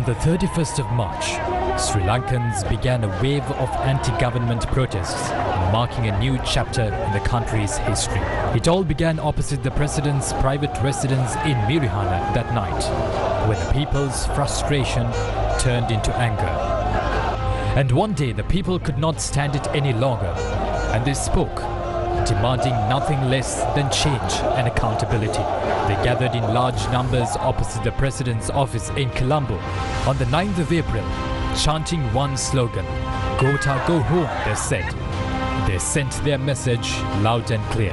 On the 31st of March, Sri Lankans began a wave of anti-government protests, marking a new chapter in the country's history. It all began opposite the president's private residence in Mirihana that night, where the people's frustration turned into anger. And one day the people could not stand it any longer, and they spoke, demanding nothing less than change and accountability. They gathered in large numbers opposite the president's office in Colombo on the 9th of April, chanting one slogan, "Gota, go home," they said. They sent their message loud and clear.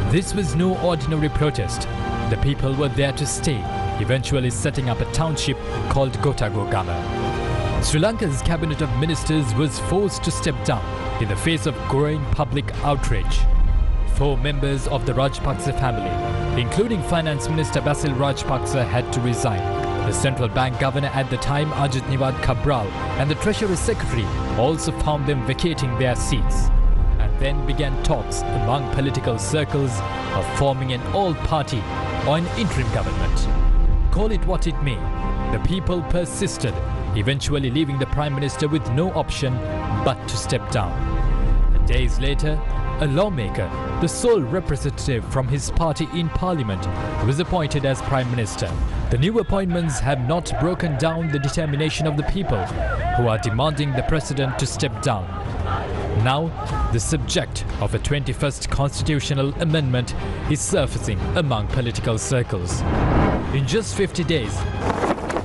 This was no ordinary protest. The people were there to stay, eventually setting up a township called Gotagogama. Sri Lanka's cabinet of ministers was forced to step down in the face of growing public outrage. 4 members of the Rajapaksa family, including Finance Minister Basil Rajapaksa, had to resign. The central bank governor at the time, Ajit Niwad Cabral, and the Treasury Secretary also found them vacating their seats. And then began talks among political circles of forming an all-party or an interim government. Call it what it may, the people persisted, eventually leaving the Prime Minister with no option but to step down. And days later, a lawmaker, the sole representative from his party in Parliament, was appointed as Prime Minister. The new appointments have not broken down the determination of the people who are demanding the President to step down. Now, the subject of a 21st constitutional amendment is surfacing among political circles. In just 50 days,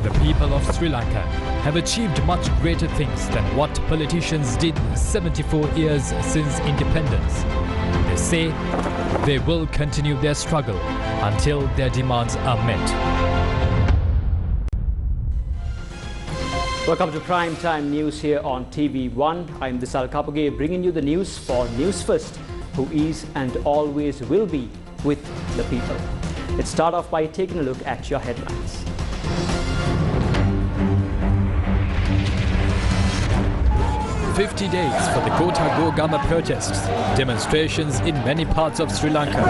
the people of Sri Lanka have achieved much greater things than what politicians did 74 years since independence. They say they will continue their struggle until their demands are met. Welcome to Prime Time News here on TV1. I'm Disal Kapage bringing you the news for News First, who is and always will be with the people. Let's start off by taking a look at your headlines. "50 days for the Gotagogama protests. Demonstrations in many parts of Sri Lanka."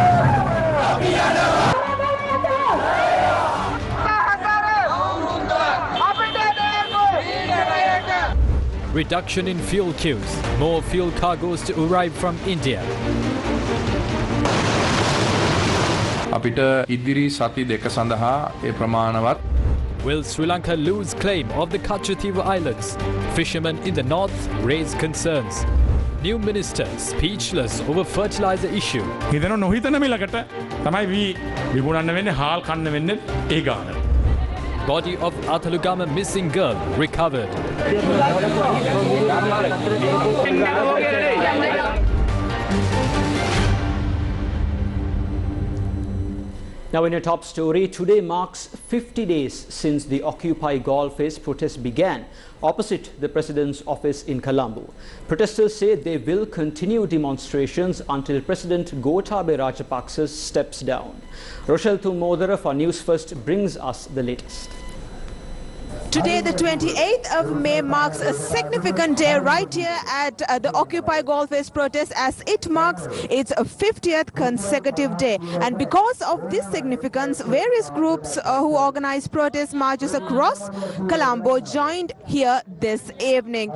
Reduction in fuel queues. More fuel cargoes to arrive from India. අපිට ඉදිරි සති දෙක සඳහා ඒ ප්‍රමාණවත්. Will Sri Lanka lose claim of the Kachatiwa Islands? Fishermen in the north raise concerns. New minister speechless over fertilizer issue. හිතන නොහිතන මිලකට තමයි විමුණන්න වෙන්නේ හාල් කන්න වෙන්නේ ඒ ගාන. Body of Athalugama missing girl recovered. Now in your top story, today marks 50 days since the Occupy Galle protest began opposite the President's office in Colombo. Protesters say they will continue demonstrations until President Gotabaya Rajapaksa steps down. Rochelle Thumodara for News First brings us the latest. Today, the 28th of May, marks a significant day right here at the Occupy Galle protest, as it marks its 50th consecutive day. And because of this significance, various groups who organize protest marches across Colombo joined here this evening.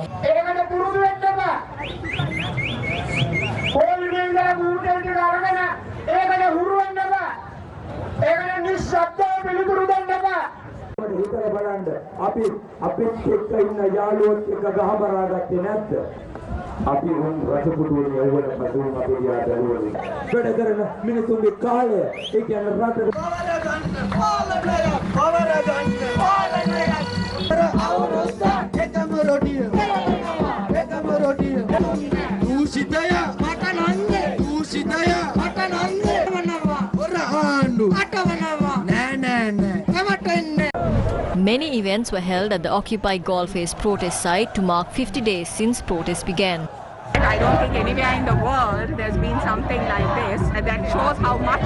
හිතලා බලන්න අපි අපිත් එක්ක ඉන්න යාළුවොත් එක්ක ගහබරා ගත්තේ නැද්ද අපි උන් රජපුතුන් යවන පසුම අපේ යාළුවෝ වැඩ කරන මිනිසුන්ගේ කාලය ඒ කියන්නේ රට අවරස්ථා එකම රොටිය දූෂිතය මට නංගේ දූෂිතය මට නංගේ වනවා ඔර ආණ්ඩු අටවනවා නෑ නෑ නෑ Many events were held at the Occupy Galle protest site to mark 50 days since protests began. I don't think anywhere in the world there's been something like this, and that shows how much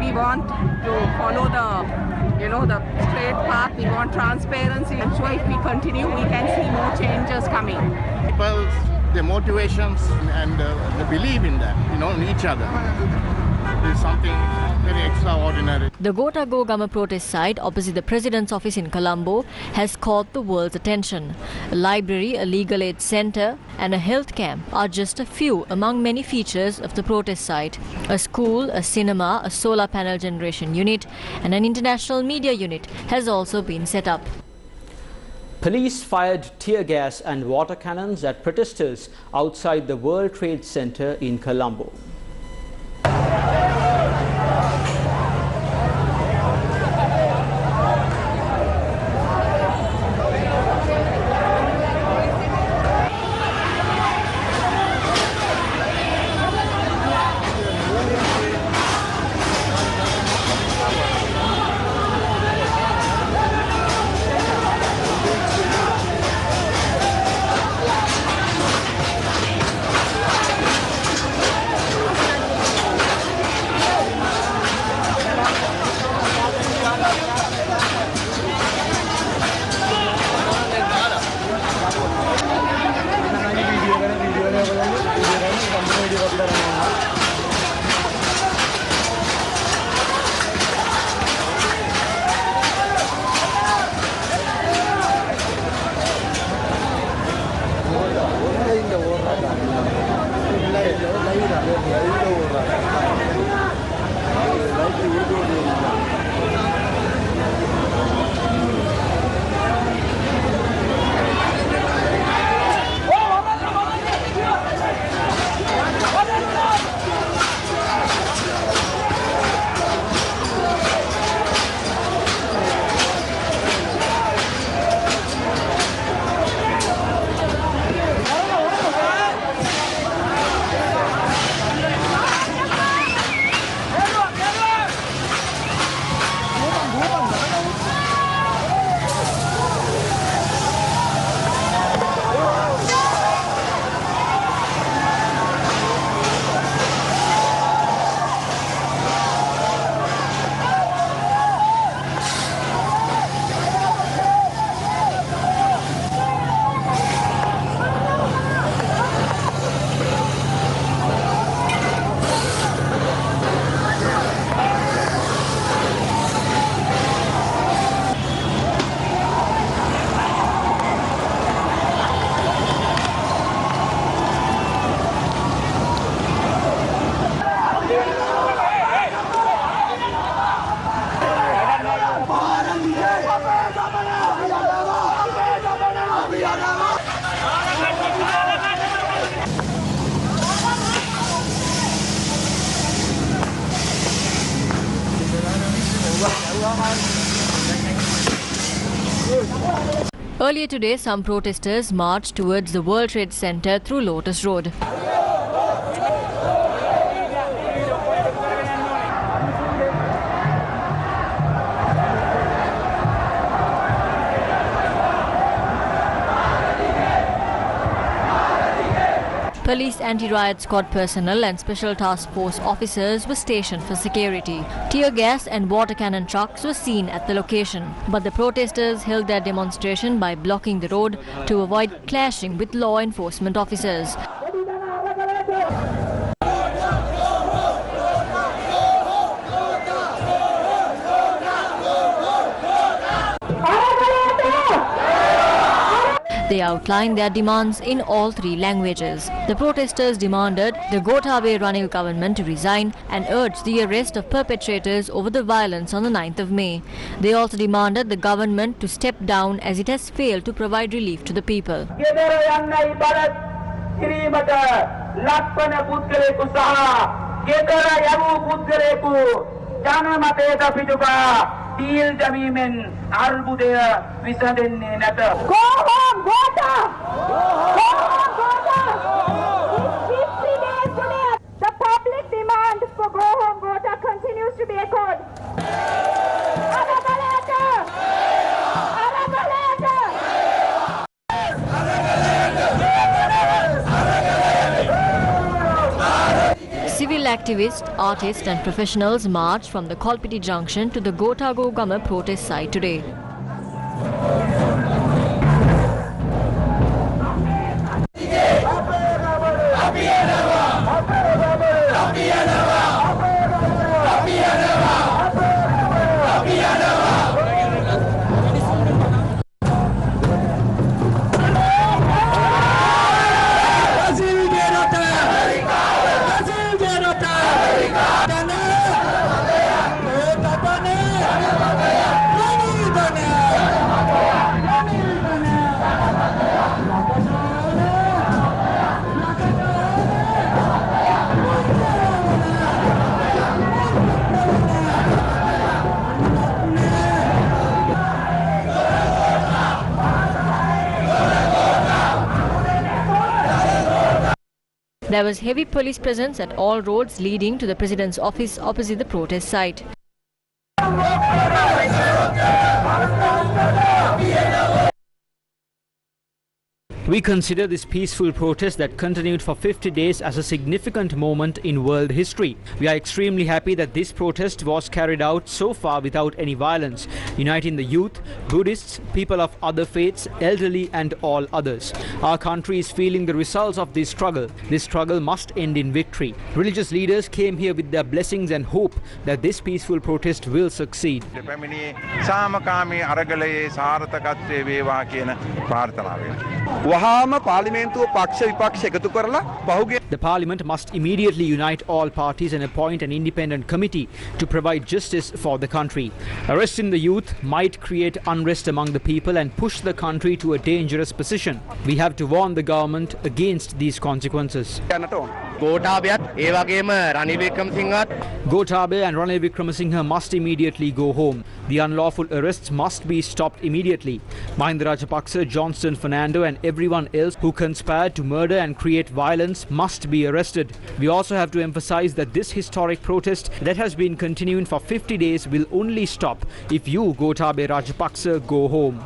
we want to follow the straight path. We want transparency. I'm sure if we continue, we can see more changes coming. People's their motivations and the belief in that, in each other. is something very extraordinary. The Gotago Gama protest site opposite the President's office in Colombo has caught the world's attention. A library, a legal aid centre and a health camp are just a few among many features of the protest site. A school, a cinema, a solar panel generation unit and an international media unit has also been set up. Police fired tear gas and water cannons at protesters outside the World Trade Center in Colombo. Earlier today, some protesters marched towards the World Trade Center through Lotus Road. Police anti-riot squad personnel and special task force officers were stationed for security. Tear gas and water cannon trucks were seen at the location, but the protesters held their demonstration by blocking the road to avoid clashing with law enforcement officers. They outlined their demands in all three languages. The protesters demanded the Gotabaya Ranil government to resign and urged the arrest of perpetrators over the violence on the 9th of May. They also demanded the government to step down as it has failed to provide relief to the people. Deal Jamimen Arbudea Visaden Nata. Go home, Gota! Go home, Gota! 50 days today. The public demand for Go Home Gota continues to be echoed. Civil activists, artists and professionals marched from the Kolpiti junction to the Gotago Gama protest site today. There was heavy police presence at all roads leading to the President's office opposite the protest site. We consider this peaceful protest that continued for 50 days as a significant moment in world history. We are extremely happy that this protest was carried out so far without any violence, uniting the youth, Buddhists, people of other faiths, elderly and all others. Our country is feeling the results of this struggle. This struggle must end in victory. Religious leaders came here with their blessings and hope that this peaceful protest will succeed. The Parliament must immediately unite all parties and appoint an independent committee to provide justice for the country. Arresting the youth might create unrest among the people and push the country to a dangerous position. We have to warn the government against these consequences. Gotabe and Ranil Wickremesinghe must immediately go home. The unlawful arrests must be stopped immediately. Mahinda Rajapaksa, Johnston Fernando and everyone else who conspired to murder and create violence must be arrested. We also have to emphasize that this historic protest that has been continuing for 50 days will only stop if you, Gotabe Rajapaksa, go home.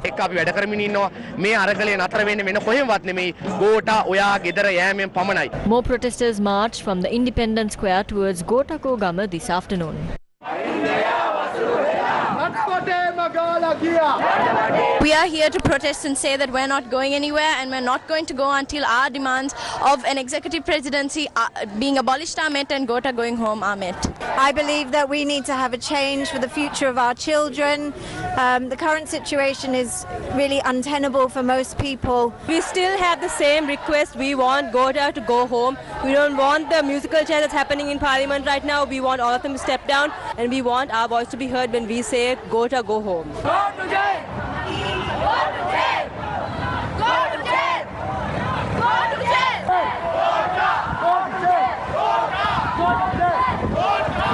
More protesters marched from the Independence Square towards Gotakogama this afternoon. We are here to protest and say that we're not going anywhere, and we're not going to go until our demands of an executive presidency being abolished are met and Gota going home are met. I believe that we need to have a change for the future of our children. The current situation is really untenable for most people. We still have the same request. We want Gota to go home. We don't want the musical chair that's happening in Parliament right now. We want all of them to step down, and we want our voice to be heard when we say Gota, go home. Go to jail! Go to jail! Go to jail! Go to jail! Gota! Go to jail! Gota! Go to jail! Gota!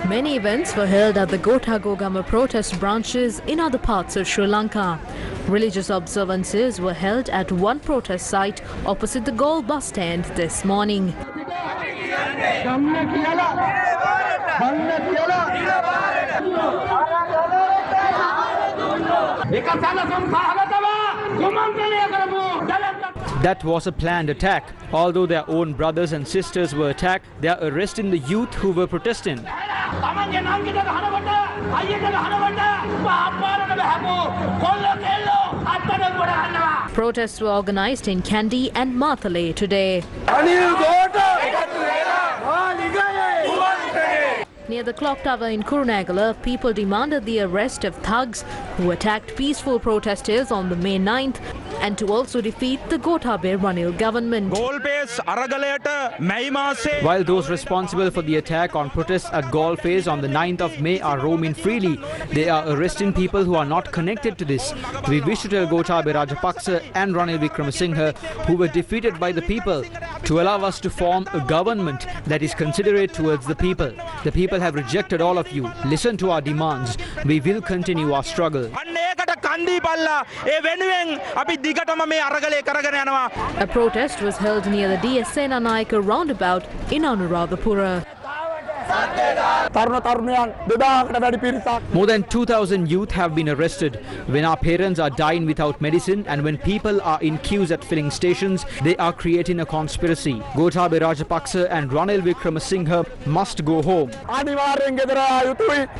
Many events were held at the Gotakogama protest branches in other parts of Sri Lanka. Religious observances were held at one protest site opposite the Galle bus stand this morning. That was a planned attack. Although their own brothers and sisters were attacked, they are arresting the youth who were protesting. Protests were organized in Kandy and Mathale today. Near the clock tower in Kurunegala, people demanded the arrest of thugs who attacked peaceful protesters on the May 9th and to also defeat the Gotabe Ranil government. While those responsible for the attack on protests at Galle Phase on the 9th of May are roaming freely, they are arresting people who are not connected to this. We wish to tell Gotabe Rajapaksa and Ranil Wickremesinghe, who were defeated by the people, to allow us to form a government that is considerate towards the people. The people have rejected all of you. Listen to our demands. We will continue our struggle. A protest was held near the DS Senanayake roundabout in Anuradhapura. More than 2,000 youth have been arrested. When our parents are dying without medicine and when people are in queues at filling stations, they are creating a conspiracy. Gotabe Rajapaksa and Ranil Wickremesinghe must go home.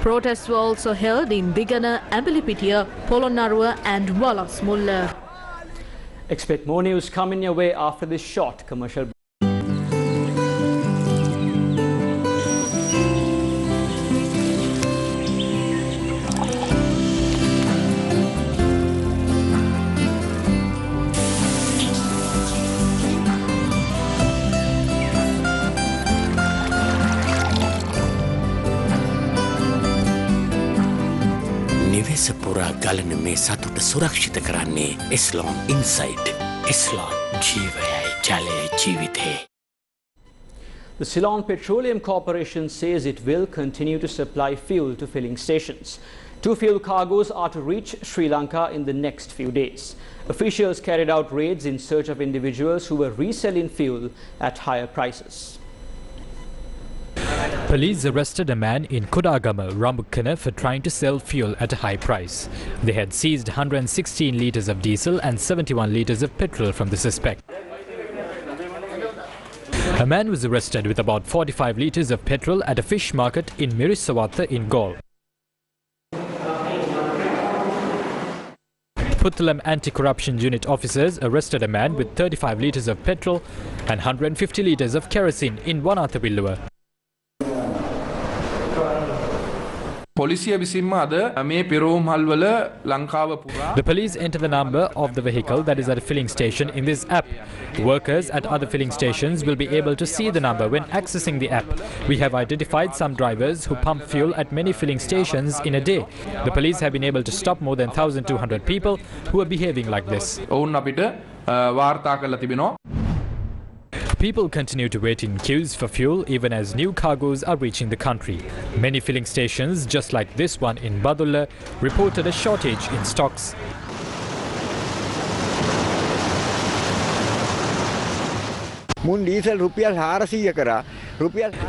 Protests were also held in Digana, Ambalipitiya, Polonnaruwa and Walasmulla. Expect more news coming your way after this short commercial break. පුරා ගලන මේ සතුට සුරක්ෂිත කරන්නේ ඉස්ලාම් insight. ඉස්ලාම් ජීවයයි ජලයයි ජීවිතේ. The Ceylon Petroleum Corporation says it will continue to supply fuel to filling stations. 2 fuel cargoes are to reach Sri Lanka in the next few days. Officials carried out raids in search of individuals who were reselling fuel at higher prices. Police arrested a man in Kodagama, Rambukkana for trying to sell fuel at a high price. They had seized 116 litres of diesel and 71 litres of petrol from the suspect. A man was arrested with about 45 litres of petrol at a fish market in Mirisawatha in Galle. Puttalam Anti-Corruption Unit officers arrested a man with 35 litres of petrol and 150 litres of kerosene in Wanathabilluwa. පොලිසිය විසින්ම අද මේ පෙරෝම් හල්වල ලංකාව පුරා The police enter the number of the vehicle that is at a filling station in this app. Workers at other filling stations will be able to see the number when accessing the app. We have identified some drivers who pump fuel at many filling stations in a day. The police have been able to stop more than 1,200 people who are behaving like this. ඔවුන් අපිට වාර්තා කරලා තිබෙනවා. People continue to wait in queues for fuel even as new cargoes are reaching the country. Many filling stations, just like this one in Badulla, reported a shortage in stocks.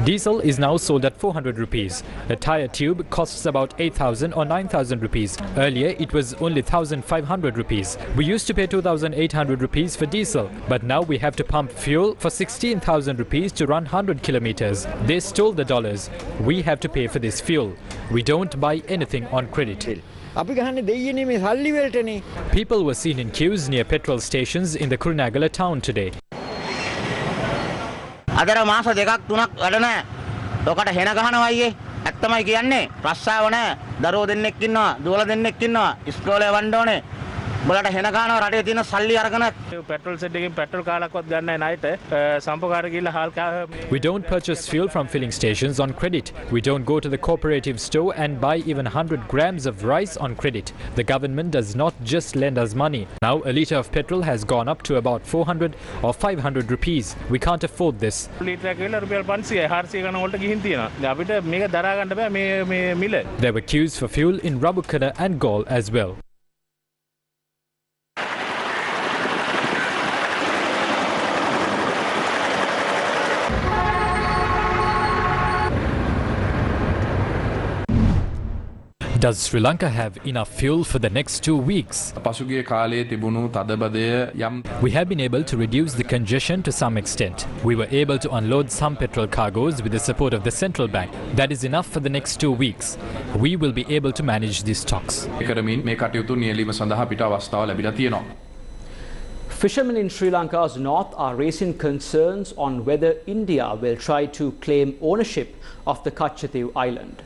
Diesel is now sold at 400 rupees. A tyre tube costs about 8,000 or 9,000 rupees. Earlier it was only 1,500 rupees. We used to pay 2,800 rupees for diesel, but now we have to pump fuel for 16,000 rupees to run 100 kilometers. They stole the dollars. We have to pay for this fuel. We don't buy anything on credit. People were seen in queues near petrol stations in the Kurunegala town today. අදර මාස දෙකක් තුනක් වැඩ නැහැ. ඔකට හෙන ගහනවා අයියේ. ඇත්තමයි කියන්නේ. රස්සාව නැහැ. දරුවෝ දෙන්නෙක් ඉන්නවා. දුවලා දෙන්නෙක් ඉන්නවා. ඉස්කෝලේ යවන්න ඕනේ. බලට හෙන ගහනවා රටේ තියෙන සල්ලි අරගෙන. පෙට්‍රල් සෙට් එකකින් පෙට්‍රල් කාලක්වත් ගන්න නැහැ ණයට. සම්පකාර ගිහලා හාල් කා. We don't purchase fuel from filling stations on credit. We don't go to the cooperative store and buy even 100 grams of rice on credit. The government does not just lend us money. Now a litre of petrol has gone up to about 400 or 500 rupees. We can't afford this. ලීටරයක් ගිහලා රුපියල් 500 400 ගණන් වලට ගිහින් තියෙනවා. අපිට මේක දරා ගන්න බෑ මේ මිල. There were queues for fuel in Rambukkana and Galle as well. Does Sri Lanka have enough fuel for the next 2 weeks? පසුගිය කාලයේ තිබුණු තදබදය යම් We have been able to reduce the congestion to some extent. We were able to unload some petrol cargoes with the support of the central bank. That is enough for the next 2 weeks. We will be able to manage these stocks. කරමින් මේ කටයුතු නියැලීම සඳහා පිට අවස්ථාව ලැබිලා තියෙනවා. Fishermen in Sri Lanka's north are raising concerns on whether India will try to claim ownership of the Kachatiw island.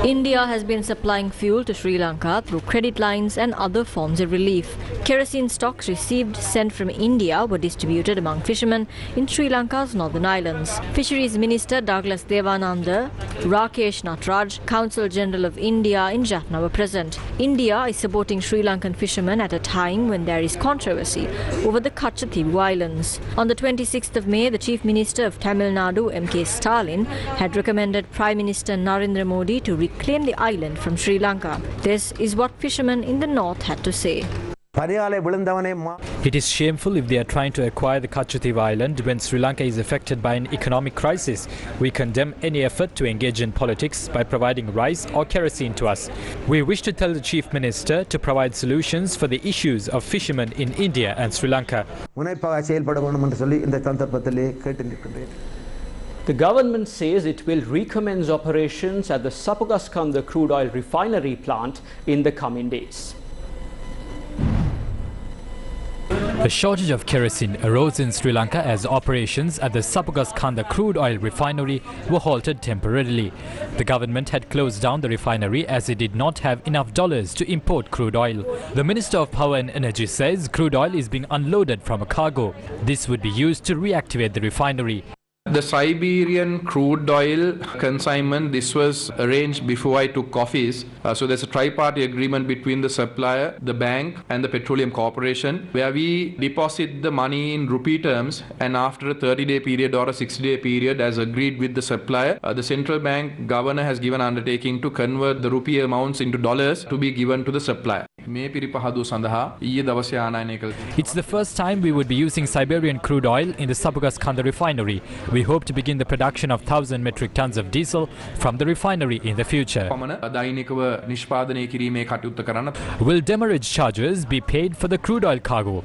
India has been supplying fuel to Sri Lanka through credit lines and other forms of relief. Kerosene stocks received sent from India were distributed among fishermen in Sri Lanka's northern islands. Fisheries Minister Douglas Devananda, Rakesh Natraj, Consul General of India in Jaffna were present. India is supporting Sri Lankan fishermen at a time when there is controversy over the Kachatiw Islands. On the 26th of May, the Chief Minister of Tamil Nadu, M.K. Stalin, had recommended Prime Minister Narendra Modi to reclaim the island from Sri Lanka. This is what fishermen in the north had to say. It is shameful if they are trying to acquire the Kachatiw island when Sri Lanka is affected by an economic crisis. We condemn any effort to engage in politics by providing rice or kerosene to us. We wish to tell the Chief Minister to provide solutions for the issues of fishermen in India and Sri Lanka. The government says it will recommence operations at the Sapagaskanda crude oil refinery plant in the coming days. A shortage of kerosene arose in Sri Lanka as operations at the Sapagaskanda crude oil refinery were halted temporarily. The government had closed down the refinery as it did not have enough dollars to import crude oil. The Minister of Power and Energy says crude oil is being unloaded from a cargo. This would be used to reactivate the refinery. The Siberian crude oil consignment, this was arranged before I took office. So there's a tri-party agreement between the supplier, the bank and the petroleum corporation, where we deposit the money in rupee terms, and after a 30-day period or a 60-day period as agreed with the supplier, the central bank governor has given undertaking to convert the rupee amounts into dollars to be given to the supplier. It's the first time we would be using Siberian crude oil in the Sabugaskanda refinery. We hope to begin the production of 1,000 metric tons of diesel from the refinery in the future. Will demurrage charges be paid for the crude oil cargo?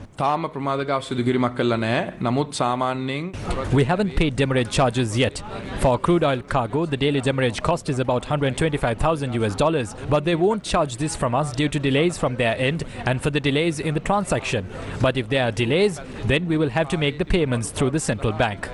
We haven't paid demurrage charges yet. For crude oil cargo, the daily demurrage cost is about $125,000, but they won't charge this from us due to delays from their end and for the delays in the transaction. But if there are delays, then we will have to make the payments through the central bank.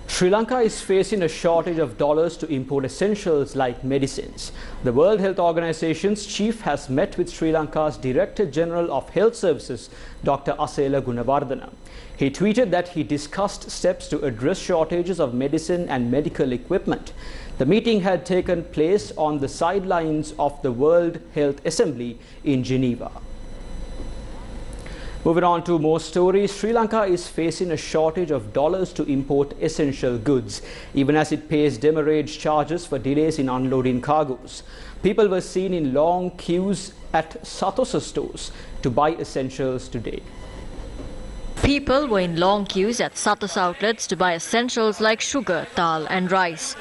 Sri Lanka is facing a shortage of dollars to import essentials like medicines. The World Health Organization's chief has met with Sri Lanka's Director General of Health Services, Dr. Asela Gunawardana. He tweeted that he discussed steps to address shortages of medicine and medical equipment. The meeting had taken place on the sidelines of the World Health Assembly in Geneva. Moving on to more stories, Sri Lanka is facing a shortage of dollars to import essential goods, even as it pays demurrage charges for delays in unloading cargoes. People were seen in long queues at Satosa stores to buy essentials today. People were in long queues at Satos outlets to buy essentials like sugar, dal and rice.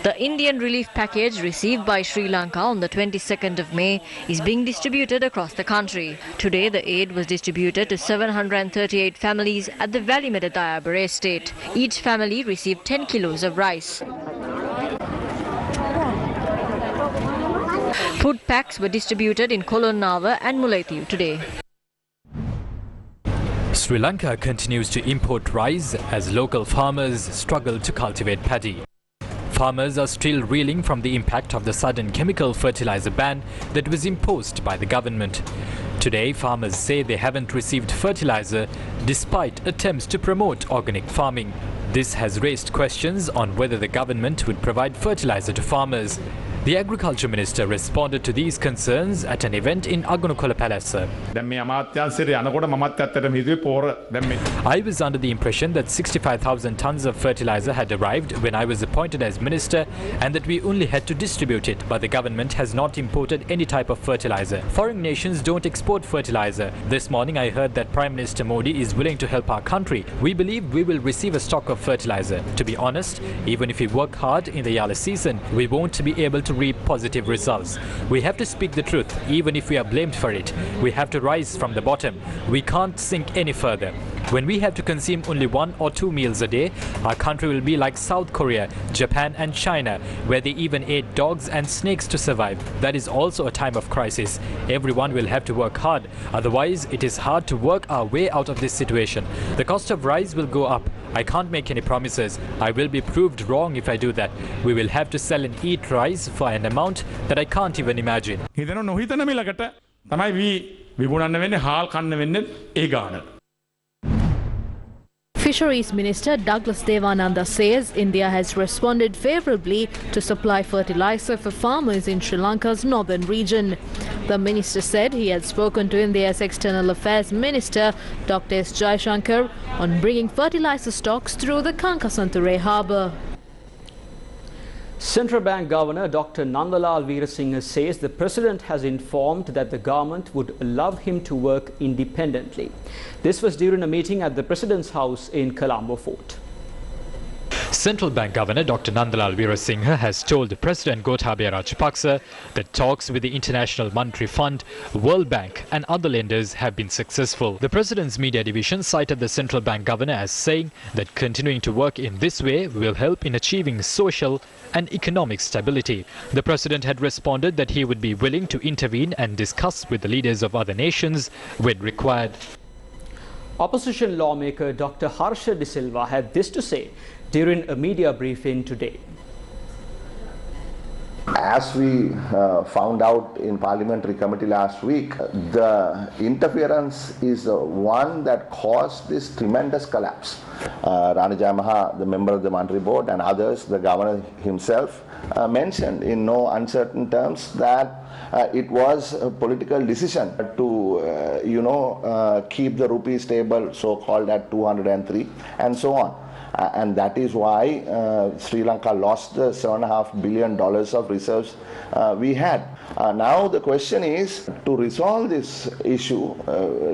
The Indian relief package received by Sri Lanka on the 22nd of May is being distributed across the country. Today, the aid was distributed to 738 families at the Välimädä estate. Each family received 10 kilos of rice. Food packs were distributed in Kolonnava and Mullaitivu today. Sri Lanka continues to import rice as local farmers struggle to cultivate paddy. Farmers are still reeling from the impact of the sudden chemical fertilizer ban that was imposed by the government. Today, farmers say they haven't received fertilizer despite attempts to promote organic farming. This has raised questions on whether the government would provide fertilizer to farmers. The Agriculture Minister responded to these concerns at an event in Agunukola Palace. I was under the impression that 65,000 tons of fertilizer had arrived when I was appointed as minister and that we only had to distribute it, but the government has not imported any type of fertilizer. Foreign nations don't export fertilizer. This morning I heard that Prime Minister Modi is willing to help our country. We believe we will receive a stock of fertilizer. To be honest, even if we work hard in the Yala season, we won't be able to reap positive results. We have to speak the truth, even if we are blamed for it. We have to rise from the bottom. We can't sink any further. When we have to consume only 1 or 2 meals a day, our country will be like South Korea, Japan and China, where they even ate dogs and snakes to survive. That is also a time of crisis. Everyone will have to work hard. Otherwise, it is hard to work our way out of this situation. The cost of rice will go up. I can't make any promises. I will be proved wrong if I do that. We will have to sell and eat rice for an amount that I can't even imagine. Fisheries Minister Douglas Devananda says India has responded favourably to supply fertiliser for farmers in Sri Lanka's northern region. The minister said he had spoken to India's External Affairs Minister Dr. S. Jaishankar on bringing fertiliser stocks through the Kankasanture harbour. Central Bank Governor Dr. Nandalal Veerasinghe says the President has informed that the government would allow him to work independently. This was during a meeting at the President's house in Colombo Fort. Central Bank Governor Dr. Nandalal Veerasinghe has told President Gotabaya Rajapaksa that talks with the International Monetary Fund, World Bank and other lenders have been successful. The President's media division cited the Central Bank Governor as saying that continuing to work in this way will help in achieving social and economic stability. The President had responded that he would be willing to intervene and discuss with the leaders of other nations when required. Opposition lawmaker Dr. Harsha De Silva had this to say during a media briefing today. As we found out in Parliamentary Committee last week, the interference is one that caused this tremendous collapse. Rana Jayamaha, the member of the Monetary Board, and others, the governor himself, mentioned in no uncertain terms that it was a political decision to, keep the rupee stable, so-called at 203, and so on. And that is why Sri Lanka lost the $7.5 billion of reserves we had. Now the question is to resolve this issue.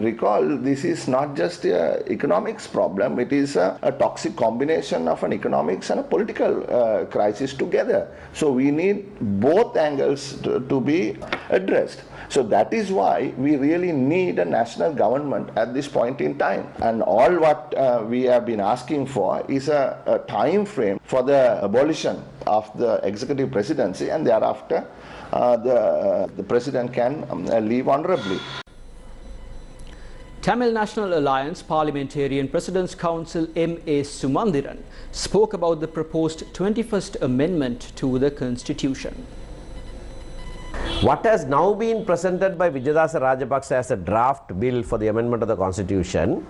Recall, this is not just an economics problem, it is a toxic combination of an economics and a political crisis together. So we need both angles to be addressed. So that is why we really need a national government at this point in time. And all what we have been asking for is a time frame for the abolition of the executive presidency, and thereafter the president can leave honorably. Tamil National Alliance Parliamentarian President's Council M.A. Sumandiran spoke about the proposed 21st Amendment to the Constitution. What has now been presented by Vijayadasa Rajapaksa as a draft bill for the amendment of the Constitution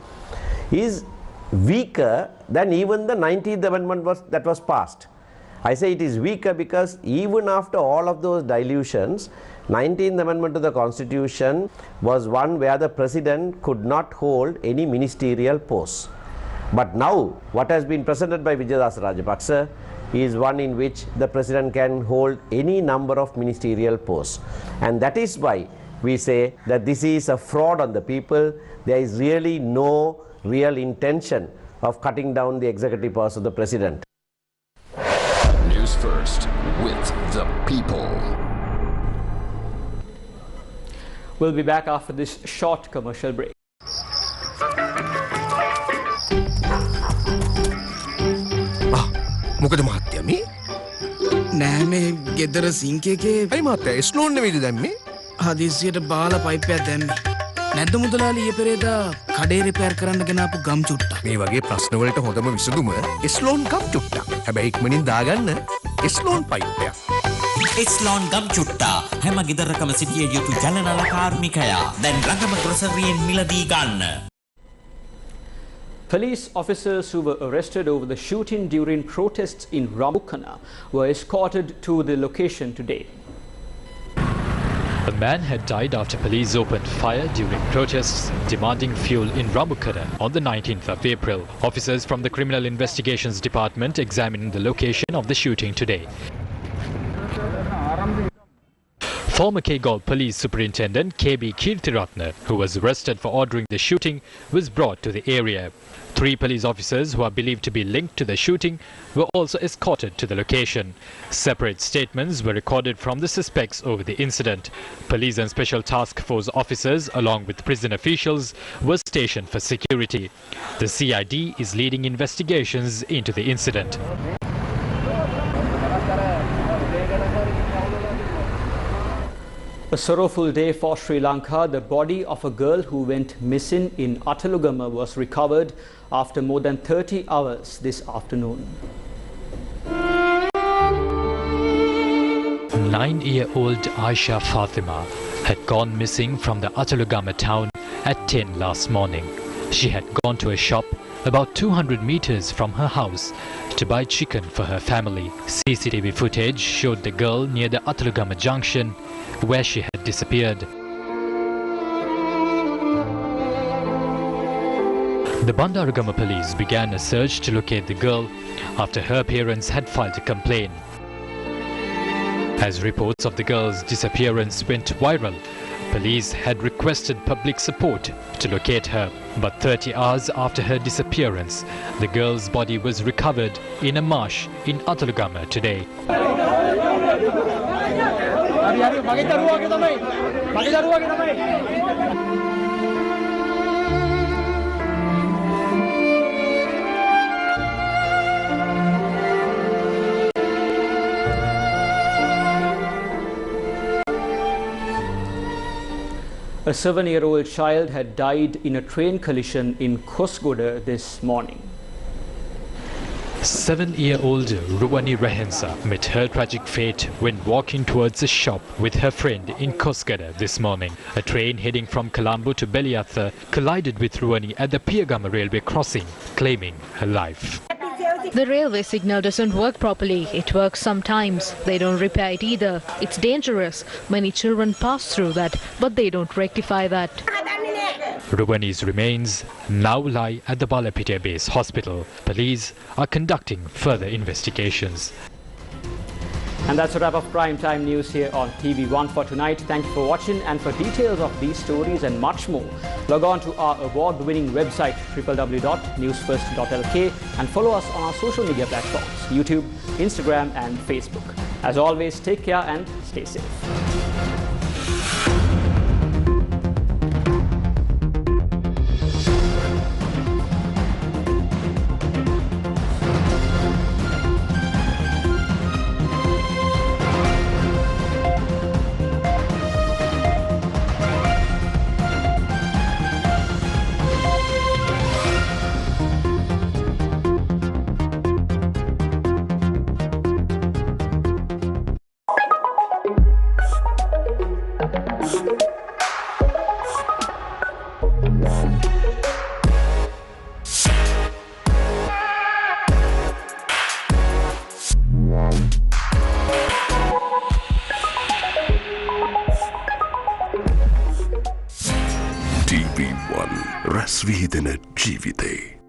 is weaker than even the 19th Amendment that was passed. I say it is weaker because even after all of those dilutions, 19th Amendment to the Constitution was one where the President could not hold any ministerial posts. But now, what has been presented by Vijayadasa Rajapaksa is one in which the President can hold any number of ministerial posts. And that is why we say that this is a fraud on the people. There is really no real intention of cutting down the executive powers of the President. News First with the people. We'll be back after this short commercial break. මොකද මහත්තයා මේ නෑ මේ ගෙදර sync එකේ අයි මහත්තයා ස්ලෝන් නෙවෙයිද දැම්මේ හදිස්සියට බාලා පයිප්පයක් දැම්මේ නැද්ද මුදලාලි ඊයේ පෙරේදා කඩේ රිපෙයාර් කරන්න ගෙනාපු ගම් චුට්ටක් මේ වගේ ප්‍රශ්න වලට හොඳම විසඳුම ස්ලෝන් ගම් චුට්ටක් හැබැයි ඉක්මනින් දාගන්න ස්ලෝන් පයිප්පයක් ස්ලෝන් ගම් චුට්ටා හැම ගෙදරකම සිටිය යුතු ජනනල කාර්මිකයා දැන් රඟම ග්‍රොසරියෙන් මිලදී ගන්න. Police officers who were arrested over the shooting during protests in Ramukkana were escorted to the location today. A man had died after police opened fire during protests demanding fuel in Ramukkana on the 19th of April. Officers from the Criminal Investigations Department examined the location of the shooting today. Former Kegol Police Superintendent KB Kirtiratne, who was arrested for ordering the shooting, was brought to the area. 3 police officers who are believed to be linked to the shooting were also escorted to the location. Separate statements were recorded from the suspects over the incident. Police and Special Task Force officers, along with prison officials, were stationed for security. The CID is leading investigations into the incident. A sorrowful day for Sri Lanka. The body of a girl who went missing in Atalugama was recovered after more than 30 hours this afternoon. 9-year-old Aisha Fatima had gone missing from the Atalugama town at 10 last morning. She had gone to a shop about 200 meters from her house to buy chicken for her family. CCTV footage showed the girl near the Atalugama junction where she had disappeared. The Bandaragama police began a search to locate the girl after her parents had filed a complaint. As reports of the girl's disappearance went viral, police had requested public support to locate her. But 30 hours after her disappearance, the girl's body was recovered in a marsh in Atalugama today. A 7-year-old child had died in a train collision in Kosgoda this morning. 7-year-old Ruwani Rehensa met her tragic fate when walking towards a shop with her friend in Koskada this morning. A train heading from Colombo to Beliatha collided with Ruwani at the Piyagama railway crossing, claiming her life. The railway signal doesn't work properly. It works sometimes. They don't repair it either. It's dangerous. Many children pass through that, but they don't rectify that. Ruwani's remains now lie at the Balapitiya Base Hospital. Police are conducting further investigations. And that's a wrap of Prime Time News here on TV1 for tonight. Thank you for watching, and for details of these stories and much more, log on to our award-winning website www.newsfirst.lk and follow us on our social media platforms, YouTube, Instagram and Facebook. As always, take care and stay safe. TV1 රැස් වී දෙන ජීවිතේ